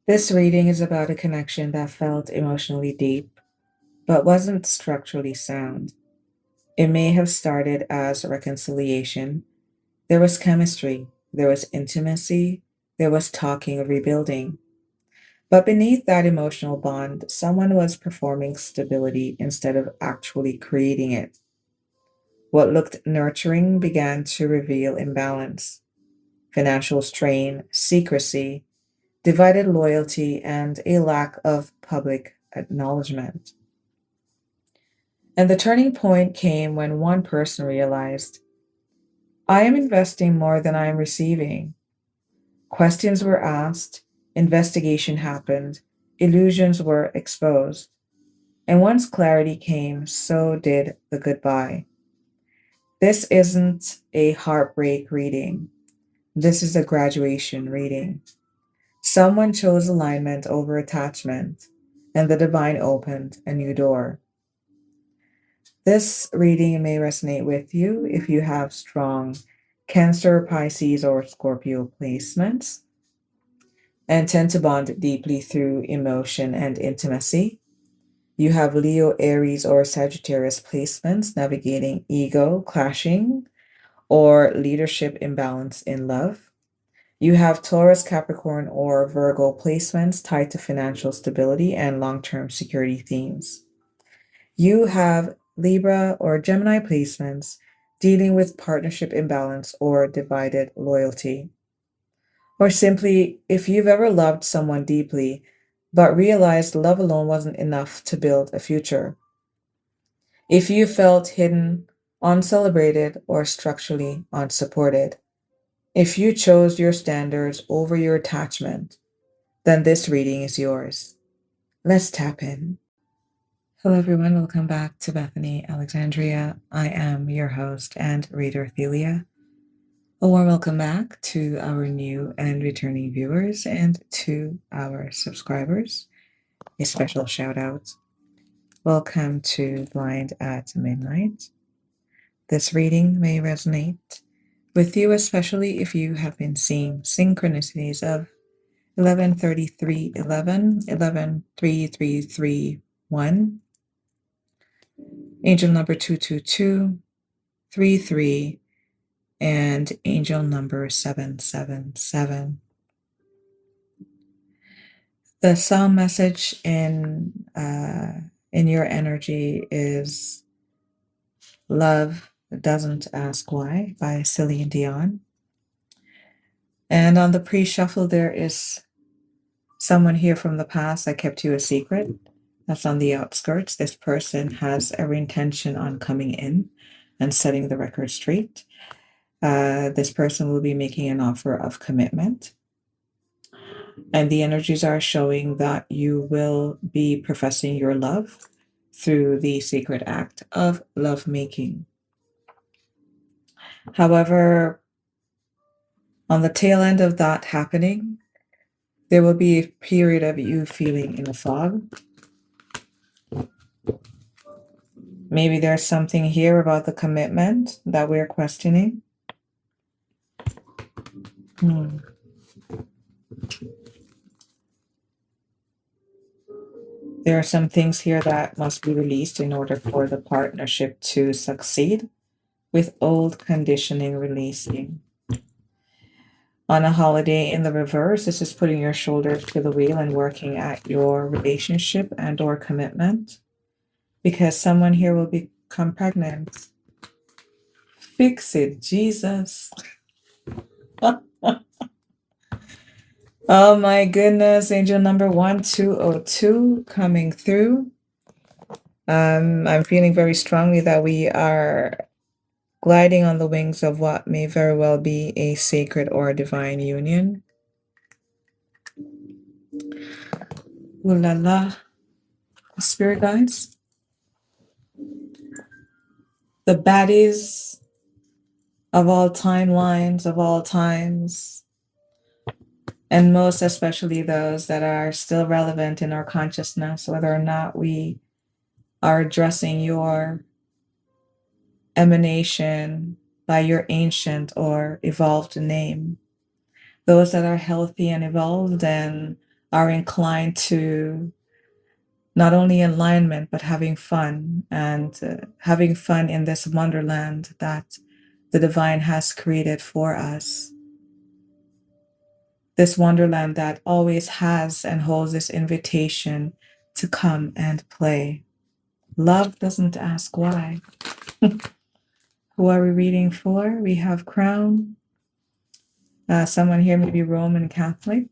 This reading is about a connection that felt emotionally deep, but wasn't structurally sound. It may have started as reconciliation. There was chemistry, there was intimacy, there was talking of rebuilding. But beneath that emotional bond, someone was performing stability instead of actually creating it. What looked nurturing began to reveal imbalance, financial strain, secrecy, divided loyalty, and a lack of public acknowledgement. And the turning point came when one person realized, I am investing more than I am receiving. Questions were asked, investigation happened, illusions were exposed. And once clarity came, so did the goodbye. This isn't a heartbreak reading. This is a graduation reading. Someone chose alignment over attachment, and the divine opened a new door. This reading may resonate with you if you have strong Cancer, Pisces, or Scorpio placements and tend to bond deeply through emotion and intimacy. You have Leo, Aries, or Sagittarius placements navigating ego clashing or leadership imbalance in love. You have Taurus, Capricorn, or Virgo placements tied to financial stability and long term security themes. You have Libra or Gemini placements dealing with partnership imbalance or divided loyalty. Or simply, if you've ever loved someone deeply, but realized love alone wasn't enough to build a future. If you felt hidden, uncelebrated, or structurally unsupported. If you chose your standards over your attachment, then this reading is yours. Let's tap in. Hello, everyone. Welcome back to Bethany Alexandria. I am your host and reader, Thelia. A warm welcome back to our new and returning viewers and to our subscribers. A special shout out. Welcome to Blind at Midnight. This reading may resonate with you, especially if you have been seeing synchronicities of 113311, 113331, angel number 22233, and angel number 777. The sound message in your energy is Love Doesn't Ask Why by Celine Dion. And on the pre-shuffle, there is someone here from the past that kept you a secret. That's on the outskirts. This person has every intention on coming in and setting the record straight. This person will be making an offer of commitment. And the energies are showing that you will be professing your love through the sacred act of lovemaking. However, on the tail end of that happening, there will be a period of you feeling in a fog. Maybe there's something here about the commitment that we're questioning. There are some things here that must be released in order for the partnership to succeed, with old conditioning releasing. On a holiday in the reverse, this is putting your shoulders to the wheel and working at your relationship and or commitment, because someone here will become pregnant. Fix it, Jesus. Oh my goodness, angel number 1202 coming through. I'm feeling very strongly that we are gliding on the wings of what may very well be a sacred or divine union. Ooh la la. Spirit guides. The baddies of all timelines, of all times, and most especially those that are still relevant in our consciousness, whether or not we are addressing your emanation by your ancient or evolved name. Those that are healthy and evolved and are inclined to not only alignment, but having fun, and having fun in this wonderland that the divine has created for us. This wonderland that always has and holds this invitation to come and play. Love doesn't ask why. Who are we reading for? We have Crown. Someone here may be Roman Catholic.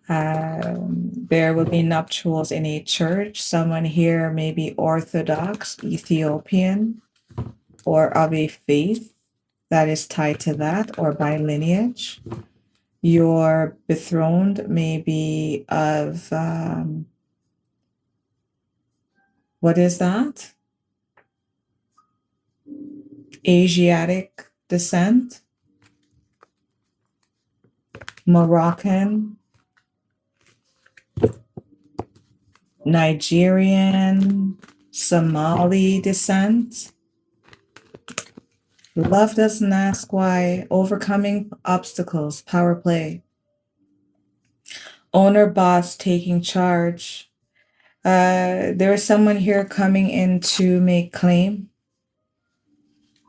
There will be nuptials in a church. Someone here may be Orthodox, Ethiopian, or of a faith that is tied to that, or by lineage. Your betrothed may be of, what is that? Asiatic descent, Moroccan, Nigerian, Somali descent. Love doesn't ask why. Overcoming obstacles, power play. Owner, boss, taking charge. There is someone here coming in to make claim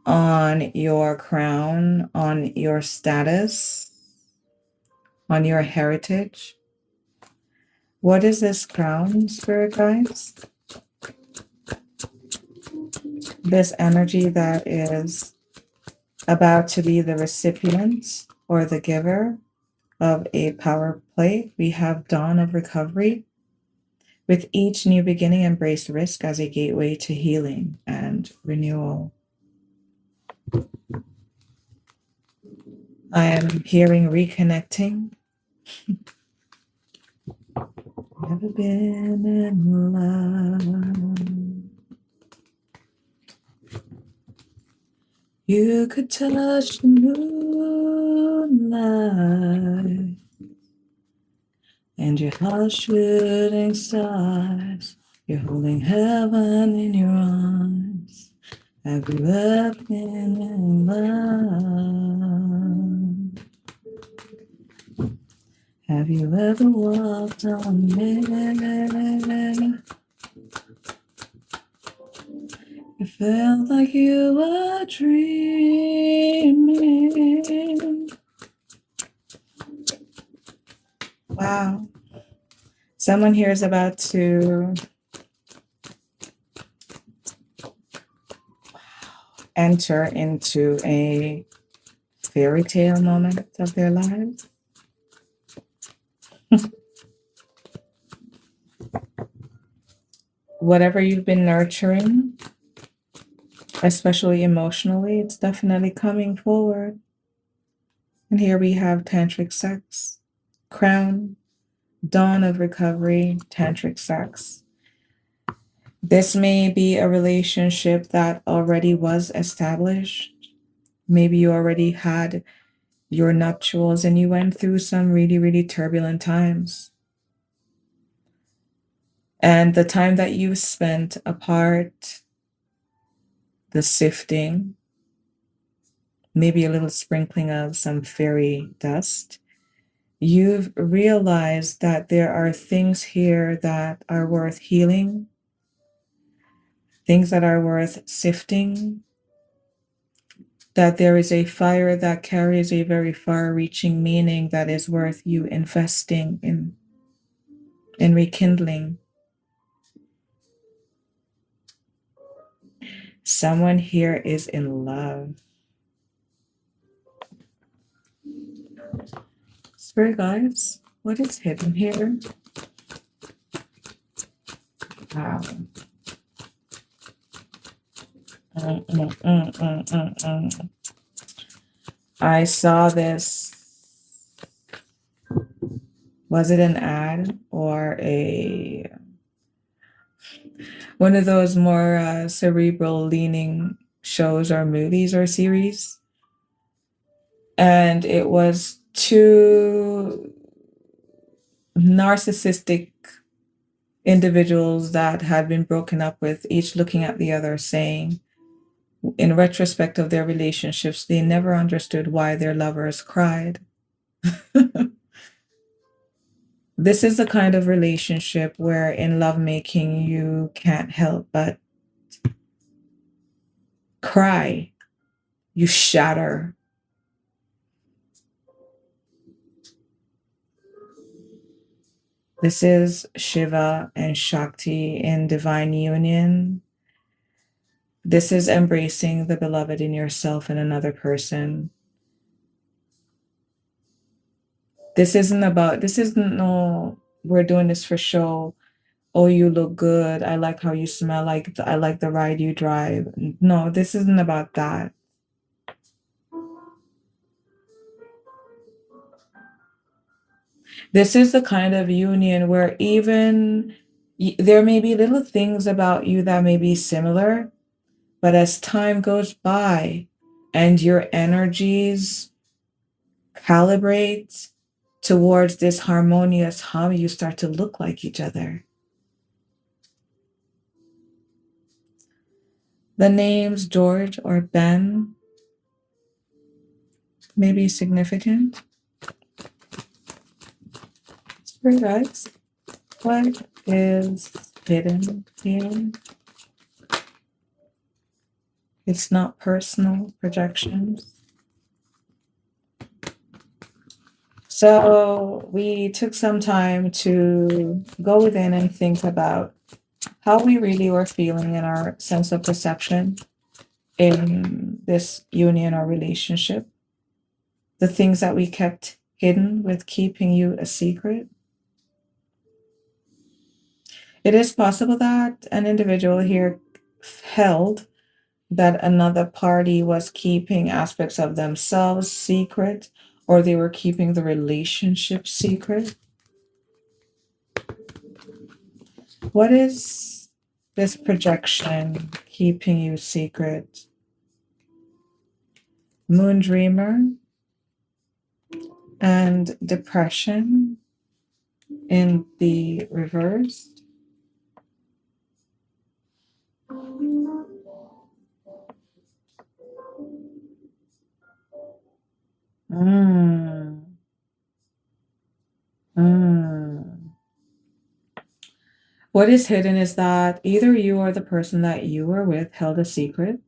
on your crown, on your status, on your heritage. What is this crown, spirit guides? This energy that is about to be the recipient or the giver of a power play. We have dawn of recovery. With each new beginning, embrace risk as a gateway to healing and renewal. I am hearing reconnecting. Never been in love. You could touch the moonlight and your heart shooting stars. You're holding heaven in your arms. Have you ever been in love? Have you ever walked on air? It felt like you were dreaming. Wow. Someone here is about to enter into a fairy tale moment of their lives. Whatever you've been nurturing, especially emotionally, it's definitely coming forward. And here we have tantric sex, crown, dawn of recovery, tantric sex. This may be a relationship that already was established. Maybe you already had your nuptials and you went through some really, really turbulent times. And the time that you spent apart, the sifting, maybe a little sprinkling of some fairy dust, you've realized that there are things here that are worth healing, things that are worth sifting, that there is a fire that carries a very far-reaching meaning that is worth you investing in rekindling. Someone here is in love. Spirit guides, what is hidden here? Wow. I saw this. Was it an ad or one of those more cerebral leaning shows or movies or series? And it was two narcissistic individuals that had been broken up with, each looking at the other saying, in retrospect of their relationships, they never understood why their lovers cried. This is the kind of relationship where in lovemaking you can't help but cry, you shatter. This is Shiva and Shakti in divine union. This is embracing the beloved in yourself and another person. This isn't no, we're doing this for show. Oh, you look good. I like how you smell. I like the ride you drive. No, this isn't about that. This is the kind of union where even there may be little things about you that may be similar, but as time goes by and your energies calibrate towards this harmonious hum, you start to look like each other. The names George or Ben may be significant. Spirit guides, what is hidden here? It's not personal projections. So we took some time to go within and think about how we really were feeling in our sense of perception in this union or relationship, the things that we kept hidden with keeping you a secret. It is possible that an individual here held that another party was keeping aspects of themselves secret, or they were keeping the relationship secret. What is this projection keeping you secret? Moon Dreamer and depression in the reverse. Mm. Mm. What is hidden is that either you or the person that you were with held a secret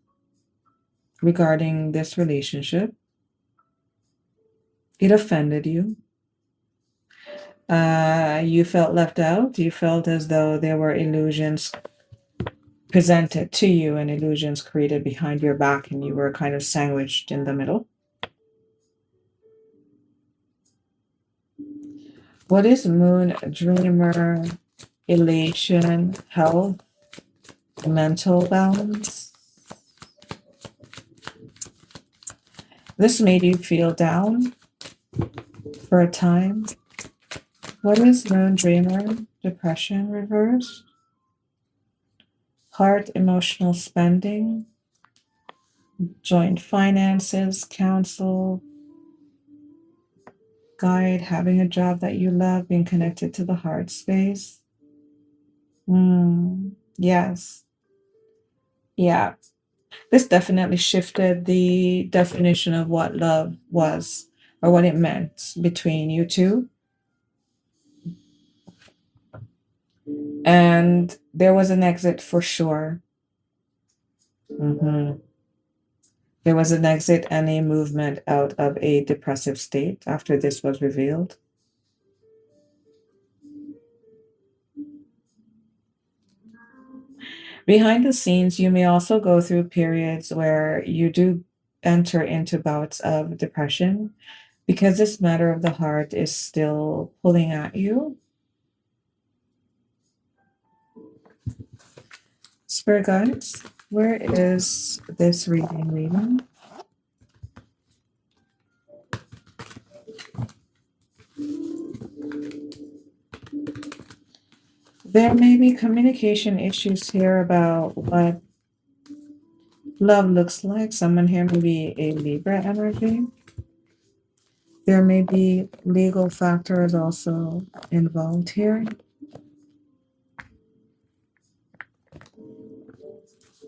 regarding this relationship. It offended you. You felt left out. You felt as though there were illusions presented to you and illusions created behind your back, and you were kind of sandwiched in the middle. What is Moon Dreamer? Elation, health, mental balance. This made you feel down for a time. What is Moon Dreamer? Depression reverse. Heart, emotional spending. Joint finances, counsel. Guide, having a job that you love, being connected to the heart space. Yes. Yeah. This definitely shifted the definition of what love was or what it meant between you two. And there was an exit for sure. There was an exit and a movement out of a depressive state after this was revealed. Behind the scenes, you may also go through periods where you do enter into bouts of depression because this matter of the heart is still pulling at you. Spirit guides, where is this reading? There may be communication issues here about what love looks like. Someone here may be a Libra energy. There may be legal factors also involved here.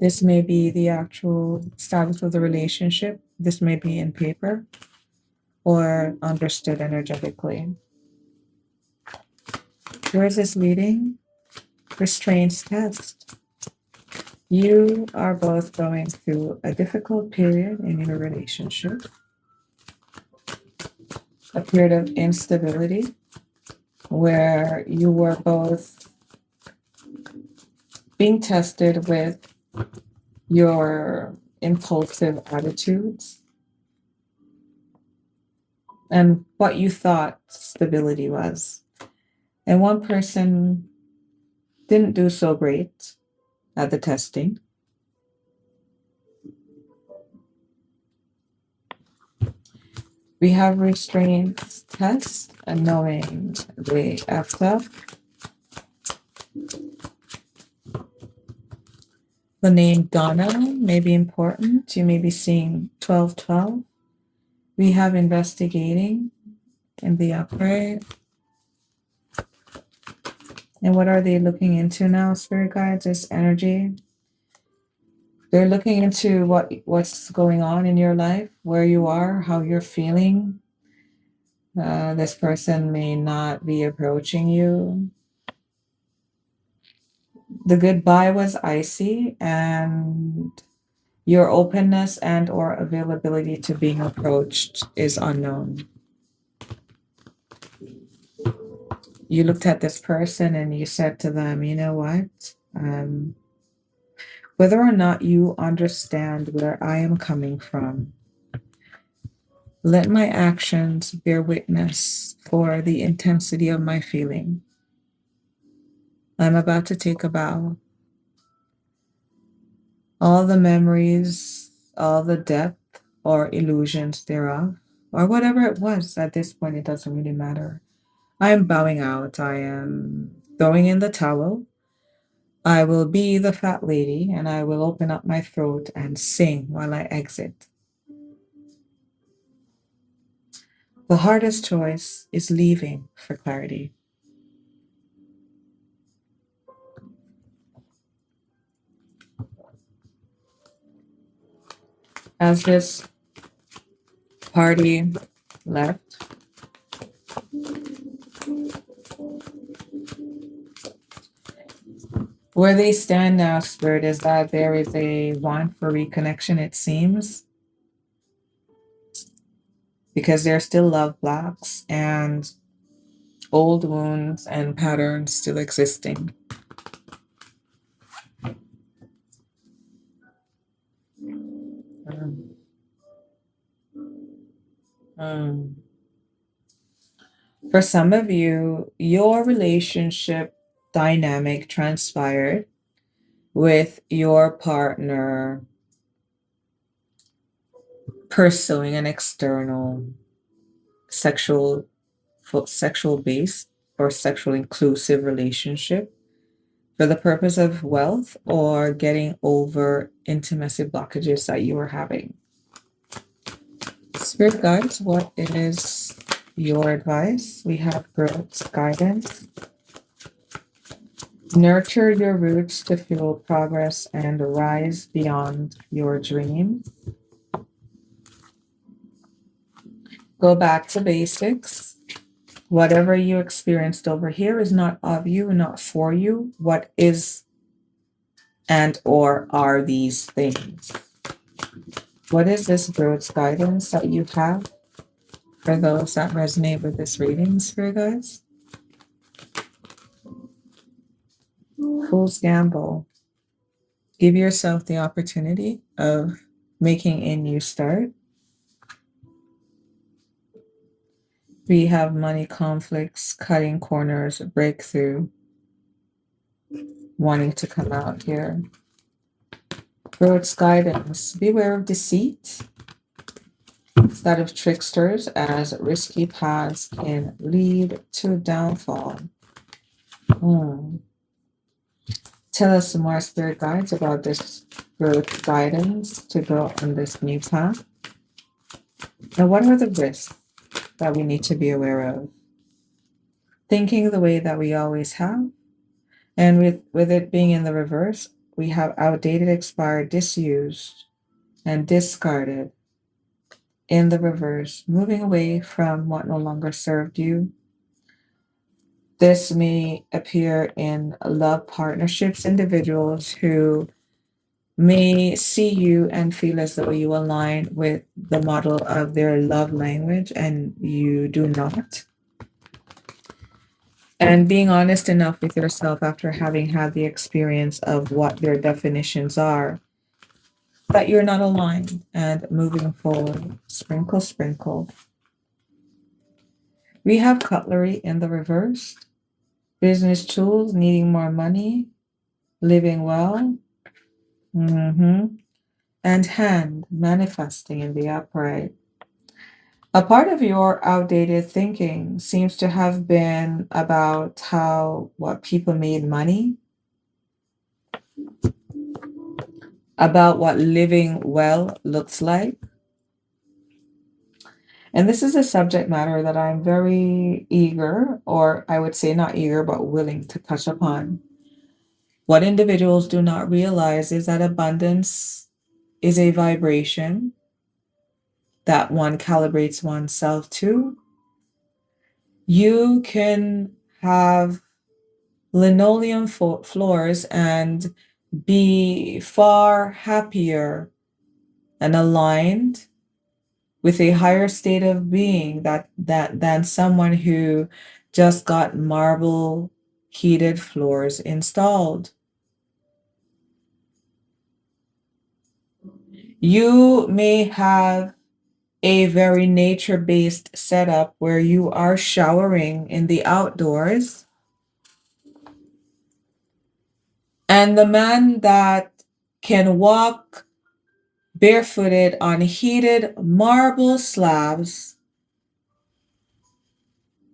This may be the actual status of the relationship. This may be in paper or understood energetically. Where's this leading? Restraints test. You are both going through a difficult period in your relationship, a period of instability where you were both being tested with your impulsive attitudes and what you thought stability was. And one person didn't do so great at the testing. We have restraints test and knowing they effed up. The name Donna may be important. You may be seeing 1212. We have investigating in the upright. And what are they looking into now, spirit guides? This energy. They're looking into what's going on in your life, where you are, how you're feeling. This person may not be approaching you. The goodbye was icy, and your openness and or availability to being approached is unknown. You looked at this person and you said to them, you know what? Whether or not you understand where I am coming from, let my actions bear witness for the intensity of my feeling. I'm about to take a bow. All the memories, all the depth or illusions thereof, or whatever it was at this point, it doesn't really matter. I am bowing out. I am throwing in the towel. I will be the fat lady and I will open up my throat and sing while I exit. The hardest choice is leaving for clarity. As this party left, where they stand now, Spirit, is that there is a want for reconnection, it seems, because there are still love blocks and old wounds and patterns still existing. For some of you, your relationship dynamic transpired with your partner pursuing an external sexual based or sexual inclusive relationship for the purpose of wealth or getting over intimacy blockages that you were having. Spirit guides, what is your advice? We have growth guidance. Nurture your roots to fuel progress and rise beyond your dreams. Go back to basics. Whatever you experienced over here is not of you, not for you. What is and or are these things? What is this growth guidance that you have for those that resonate with this reading, Spirit guides? Fool's Gamble. Give yourself the opportunity of making a new start. We have money conflicts, cutting corners, breakthrough, wanting to come out here. Growth guidance. Beware of deceit. That of tricksters, as risky paths can lead to downfall. Tell us some more, spirit guides, about this growth guidance to go on this new path. Now, what are the risks that we need to be aware of? Thinking the way that we always have, and with it being in the reverse, we have outdated, expired, disused, and discarded in the reverse, moving away from what no longer served you. This may appear in love partnerships, individuals who may see you and feel as though you align with the model of their love language and you do not. And being honest enough with yourself after having had the experience of what their definitions are, that you're not aligned and moving forward. Sprinkle, sprinkle. We have cutlery in the reverse, business tools, needing more money, living well, and hand, manifesting in the upright. A part of your outdated thinking seems to have been about how what people made money, about what living well looks like. And this is a subject matter that I'm very eager, or I would say not eager, but willing to touch upon. What individuals do not realize is that abundance is a vibration that one calibrates oneself to. You can have linoleum floors and be far happier and aligned with a higher state of being that than someone who just got marble heated floors installed. You may have a very nature-based setup where you are showering in the outdoors, and the man that can walk barefooted on heated marble slabs,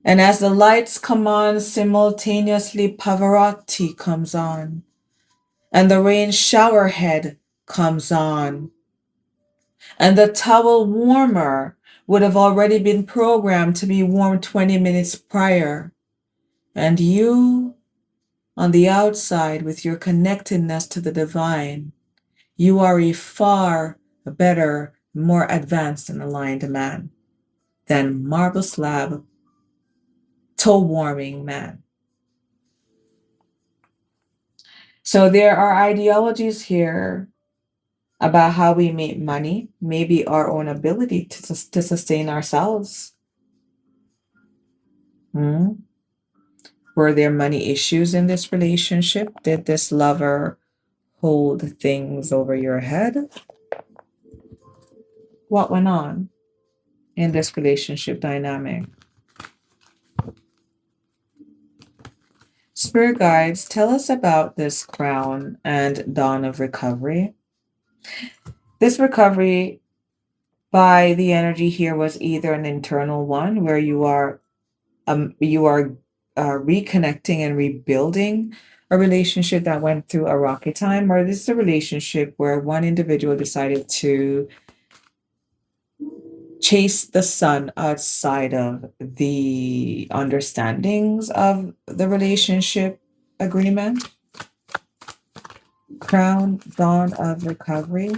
and as the lights come on, simultaneously Pavarotti comes on, and the rain shower head comes on, and the towel warmer would have already been programmed to be warm 20 minutes prior. And you, on the outside, with your connectedness to the divine, you are a far better, more advanced and aligned man than marble slab, toe warming man. So there are ideologies here about how we make money, maybe our own ability to sustain ourselves. Were there money issues in this relationship? Did this lover hold things over your head? What went on in this relationship dynamic? Spirit guides, tell us about this crown and dawn of recovery. This recovery by the energy here was either an internal one where you are reconnecting and rebuilding a relationship that went through a rocky time, or this is a relationship where one individual decided to chase the sun outside of the understandings of the relationship agreement. Crown, dawn of recovery,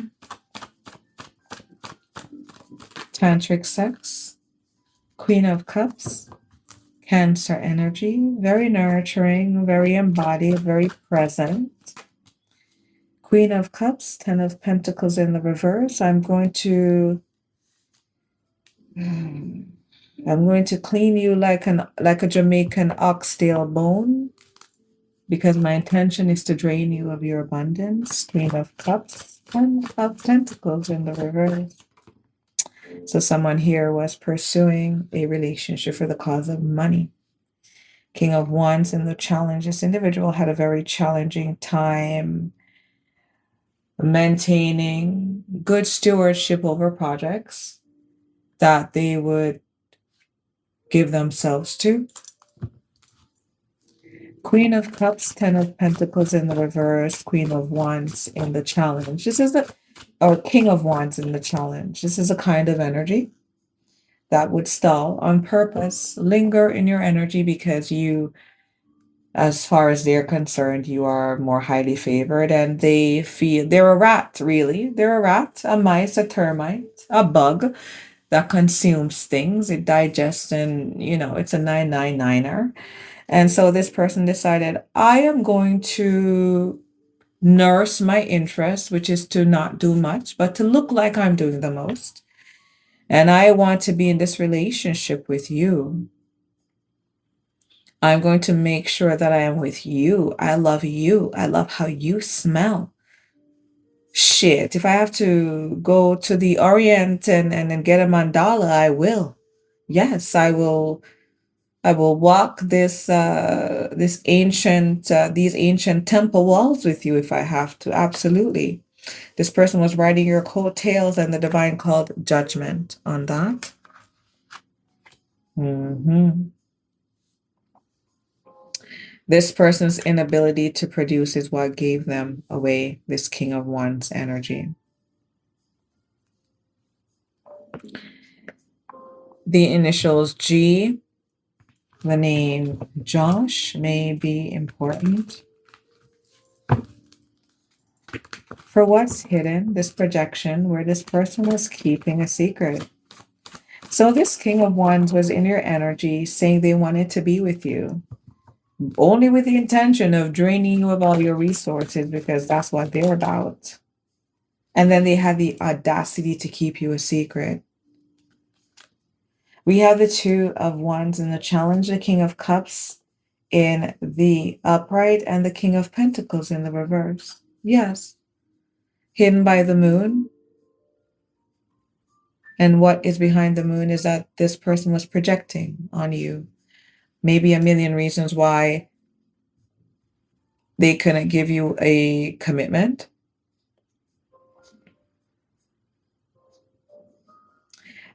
tantric sex, Queen of Cups, Cancer energy, very nurturing, very embodied, very present. Queen of Cups, Ten of Pentacles in the reverse. I'm going to clean you like a Jamaican oxtail bone, because my intention is to drain you of your abundance. Queen of Cups, Ten of Pentacles in the reverse. So someone here was pursuing a relationship for the cause of money. King of Wands in the challenge. This individual had a very challenging time maintaining good stewardship over projects that they would give themselves to. Queen of Cups, Ten of Pentacles in the reverse, Queen of Wands in the challenge. This is King of Wands in the challenge. This is a kind of energy that would stall on purpose, linger in your energy because you, as far as they're concerned, you are more highly favored, and they feel they're a rat, really. They're a rat, a mice, a termite, a bug that consumes things. It digests, and it's a 999er. And so this person decided, I am going to nurse my interest, which is to not do much, but to look like I'm doing the most. And I want to be in this relationship with you. I'm going to make sure that I am with you. I love you. I love how you smell. Shit, if I have to go to the Orient and get a mandala, I will. Yes, I will walk these ancient temple walls with you if I have to. Absolutely. This person was riding your coattails, and the divine called judgment on that. Mhm. This person's inability to produce is what gave them away, this King of Wands energy. The initials G, the name Josh may be important. For what's hidden, this projection where this person was keeping a secret. So this King of Wands was in your energy saying they wanted to be with you, only with the intention of draining you of all your resources because that's what they're about. And then they had the audacity to keep you a secret. We have the Two of Wands in the challenge, the King of Cups in the upright, and the King of Pentacles in the reverse. Yes. Hidden by the moon. And what is behind the moon is that this person was projecting on you. Maybe a million reasons why they couldn't give you a commitment.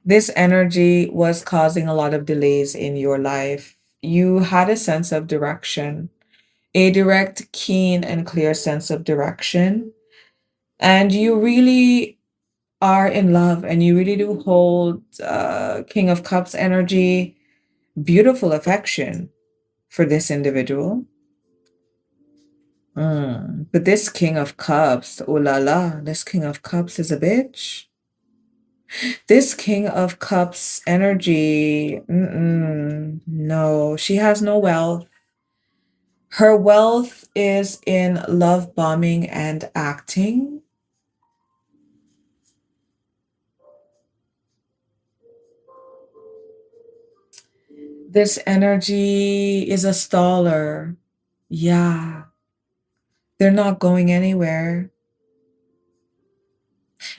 This energy was causing a lot of delays in your life. You had a sense of direction, a direct, keen, and clear sense of direction. And you really are in love, and you really do hold King of Cups energy, beautiful affection for this individual. But this King of Cups, oh la la, this King of Cups is a bitch. This King of Cups energy, no, she has no wealth. Her wealth is in love bombing and acting. This energy is a staller. Yeah, they're not going anywhere.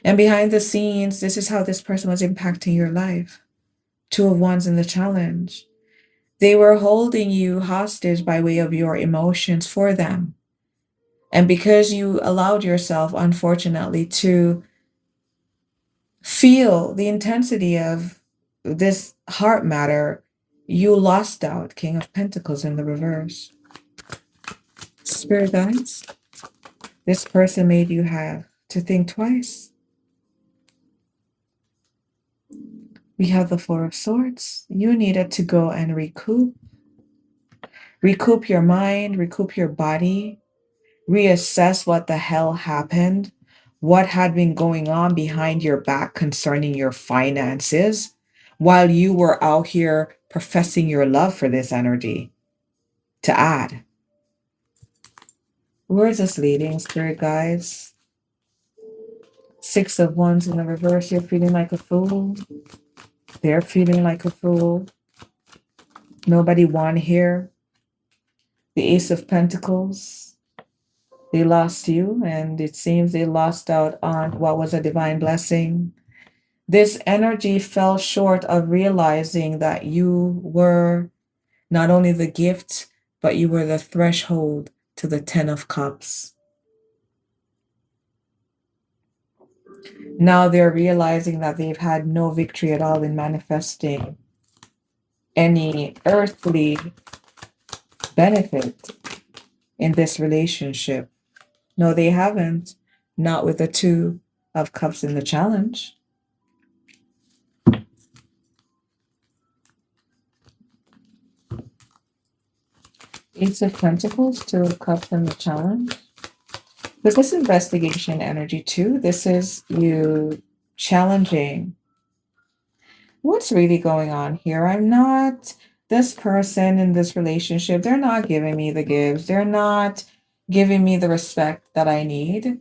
And behind the scenes, this is how this person was impacting your life. Two of Wands in the challenge. They were holding you hostage by way of your emotions for them. And because you allowed yourself, unfortunately, to feel the intensity of this heart matter, you lost out. King of Pentacles in the reverse. Spirit guides, this person made you have to think twice. We have the Four of Swords. You needed to go and recoup. Recoup your mind, recoup your body, reassess what the hell happened, what had been going on behind your back concerning your finances while you were out here professing your love for this energy. To add, where is this leading, spirit guides? Six of Wands in the reverse. You're feeling like a fool. They're feeling like a fool. Nobody won here. The Ace of Pentacles. They lost you, and it seems they lost out on what was a divine blessing. This energy fell short of realizing that you were not only the gift, but you were the threshold to the Ten of Cups. Now they're realizing that they've had no victory at all in manifesting any earthly benefit in this relationship. No, they haven't. Not with the Two of Cups in the challenge. Ace of Pentacles, Two of Cups in the challenge. But this investigation energy too, this is you challenging what's really going on here. I'm not this person in this relationship, they're not giving me the gives. They're not giving me the respect that I need.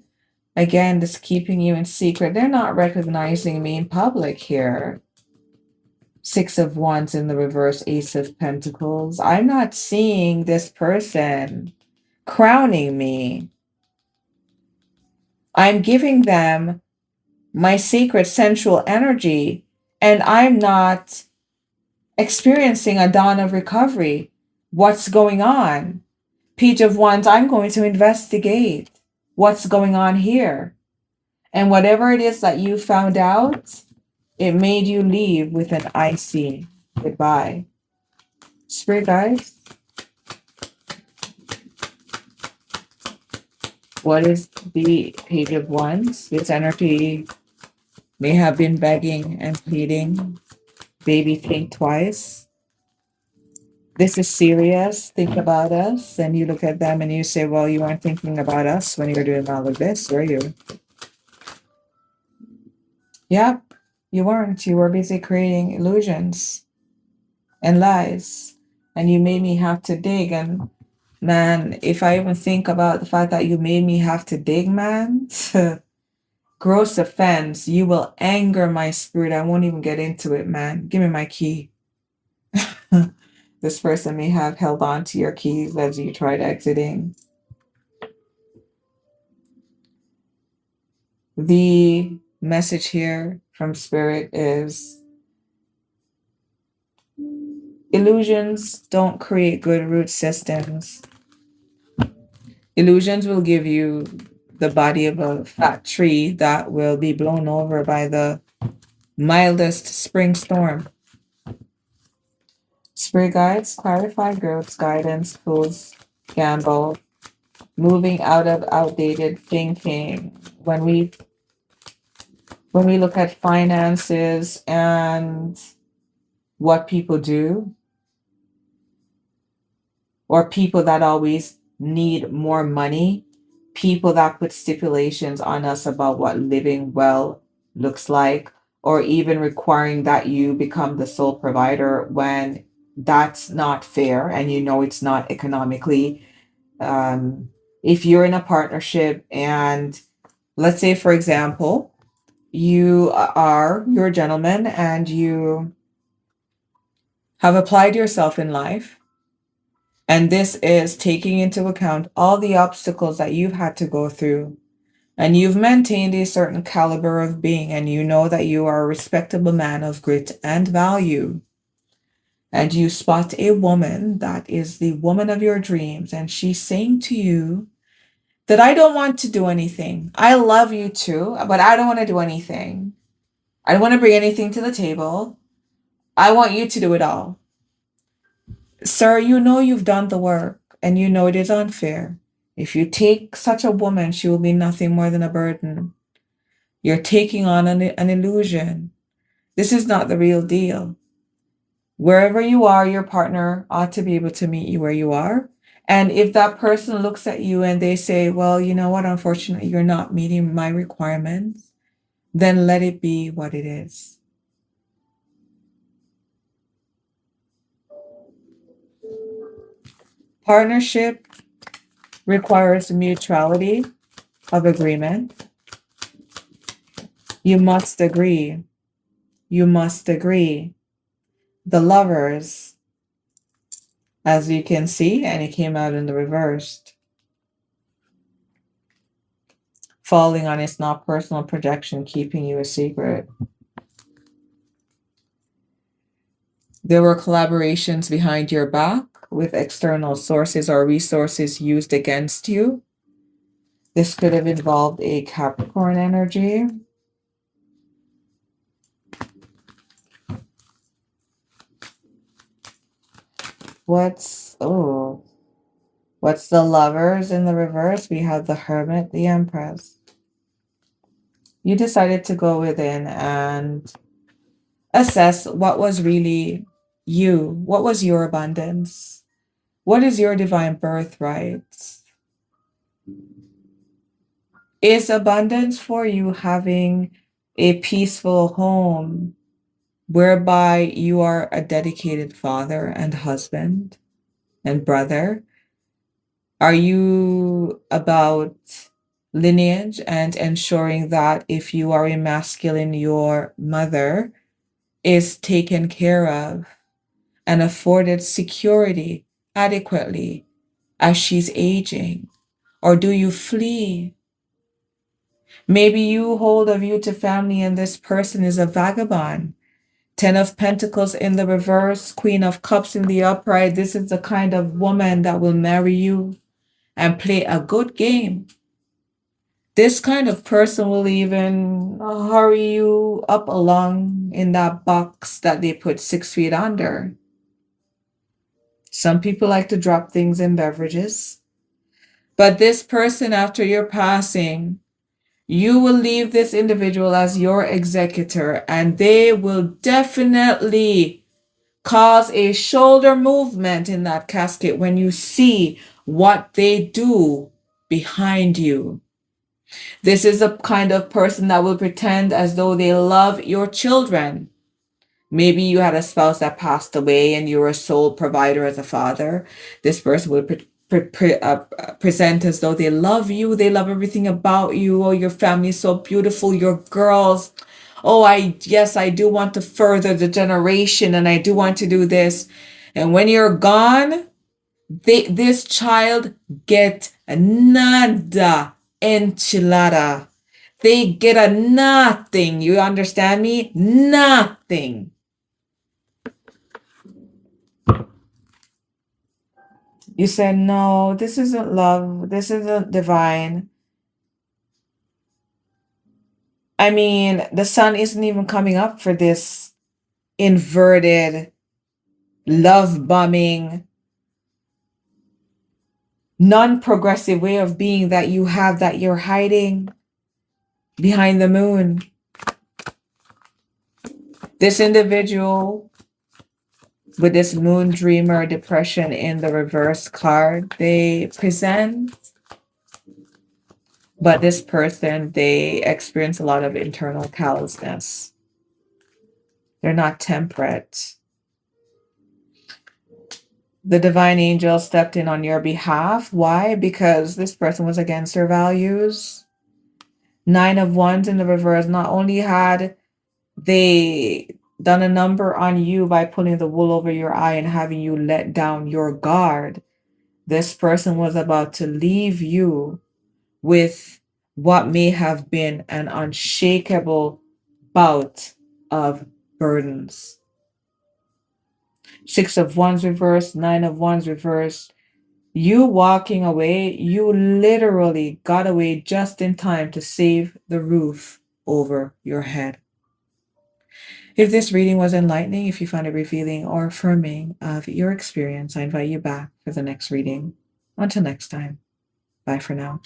Again, this keeping you in secret. They're not recognizing me in public here. Six of Wands in the reverse, Ace of Pentacles. I'm not seeing this person crowning me. I'm giving them my sacred sensual energy, and I'm not experiencing a dawn of recovery. What's going on? Page of Wands, I'm going to investigate what's going on here. And whatever it is that you found out, it made you leave with an icy goodbye. Spirit guides, what is the Page of Wands? This energy may have been begging and pleading. Baby, think twice. This is serious. Think about us. And you look at them and you say, well, you weren't thinking about us when you were doing all of this, were you? Yep, you weren't. You were busy creating illusions and lies. And you made me have to dig. And man, if I even think about the fact that you made me have to dig, man, gross offense, you will anger my spirit. I won't even get into it, man. Give me my key. This person may have held on to your keys as you tried exiting. The message here from Spirit is illusions don't create good root systems. Illusions will give you the body of a fat tree that will be blown over by the mildest spring storm. Spirit guides, clarify growth, guidance, tools, gamble, moving out of outdated thinking. When we look at finances and what people do, or people that always need more money, people that put stipulations on us about what living well looks like, or even requiring that you become the sole provider when that's not fair and you know it's not economically. If you're in a partnership and let's say, for example, you're a gentleman and you have applied yourself in life, and this is taking into account all the obstacles that you've had to go through, and you've maintained a certain caliber of being, and you know that you are a respectable man of grit and value, and you spot a woman that is the woman of your dreams, and she's saying to you that I don't want to do anything. I love you too, but I don't want to do anything. I don't want to bring anything to the table. I want you to do it all. Sir, you know you've done the work and you know it is unfair. If you take such a woman, she will be nothing more than a burden. You're taking on an illusion. This is not the real deal. Wherever you are, your partner ought to be able to meet you where you are. And if that person looks at you and they say, well, you know what, unfortunately, you're not meeting my requirements, then let it be what it is. Partnership requires mutuality of agreement. You must agree. You must agree. The Lovers, as you can see, and it came out in the reversed. Falling on it's not personal projection, keeping you a secret. There were collaborations behind your back with external sources or resources used against you. This could have involved a Capricorn energy. What's the Lovers in the reverse? We have the Hermit, the Empress. You decided to go within and assess what was really you. What was your abundance? What is your divine birthright? Is abundance for you having a peaceful home, whereby you are a dedicated father and husband and brother? Are you about lineage and ensuring that if you are a masculine, your mother is taken care of and afforded security adequately as she's aging? Or do you flee? Maybe you hold a view to family and this person is a vagabond. Ten of Pentacles in the reverse, Queen of Cups in the upright. This is the kind of woman that will marry you and play a good game. This kind of person will even hurry you up along in that box that they put 6 feet under. Some people like to drop things in beverages. But this person, after your passing, you will leave this individual as your executor, and they will definitely cause a shoulder movement in that casket when you see what they do behind you. This is a kind of person that will pretend as though they love your children. Maybe you had a spouse that passed away and you were a sole provider as a father. This person will present as though they love you, they love everything about you. Oh, your family is so beautiful, your girls. Oh, yes, I do want to further the generation and I do want to do this. And when you're gone, this child get nada enchilada. They get a nothing. You understand me? Nothing. You said, no, this isn't love. This isn't divine. I mean, the sun isn't even coming up for this inverted, love bombing, non-progressive way of being that you have that you're hiding behind the moon. This individual with this moon dreamer depression in the reverse card, they present, but this person, they experience a lot of internal callousness. They're not temperate. The divine angel stepped in on your behalf. Why? Because this person was against their values. 9 of Wands in the reverse. Not only had they done a number on you by pulling the wool over your eye and having you let down your guard, this person was about to leave you with what may have been an unshakable bout of burdens. 6 of Wands reversed, 9 of Wands reversed. You walking away, you literally got away just in time to save the roof over your head. If this reading was enlightening, if you found it revealing or affirming of your experience, I invite you back for the next reading. Until next time, bye for now.